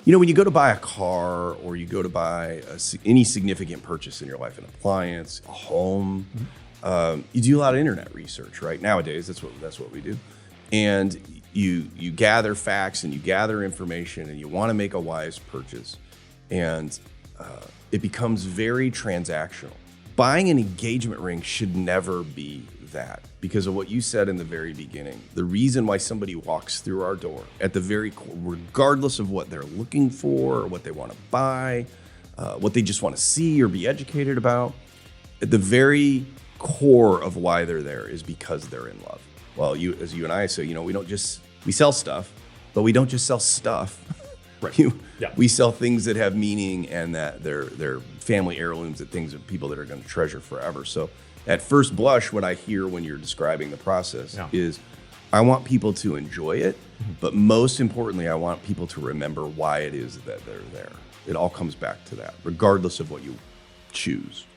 when you go to buy a car or you go to buy any significant purchase in your life, an appliance, a home, you do a lot of internet research, right? Nowadays, that's what we do. And you gather facts and you gather information and you want to make a wise purchase. And it becomes very transactional. Buying an engagement ring should never be that, because of what you said in the very beginning. The reason why somebody walks through our door at the very core, regardless of what they're looking for or what they want to buy, what they just want to see or be educated about, at the very core of why they're there is because they're in love. Well, as you and I say, we sell stuff, but we don't just sell stuff. Right. We sell things that have meaning and that they're family heirlooms, that people that are going to treasure forever. So at first blush, what I hear when you're describing the process is I want people to enjoy it, but most importantly, I want people to remember why it is that they're there. It all comes back to that, regardless of what you choose.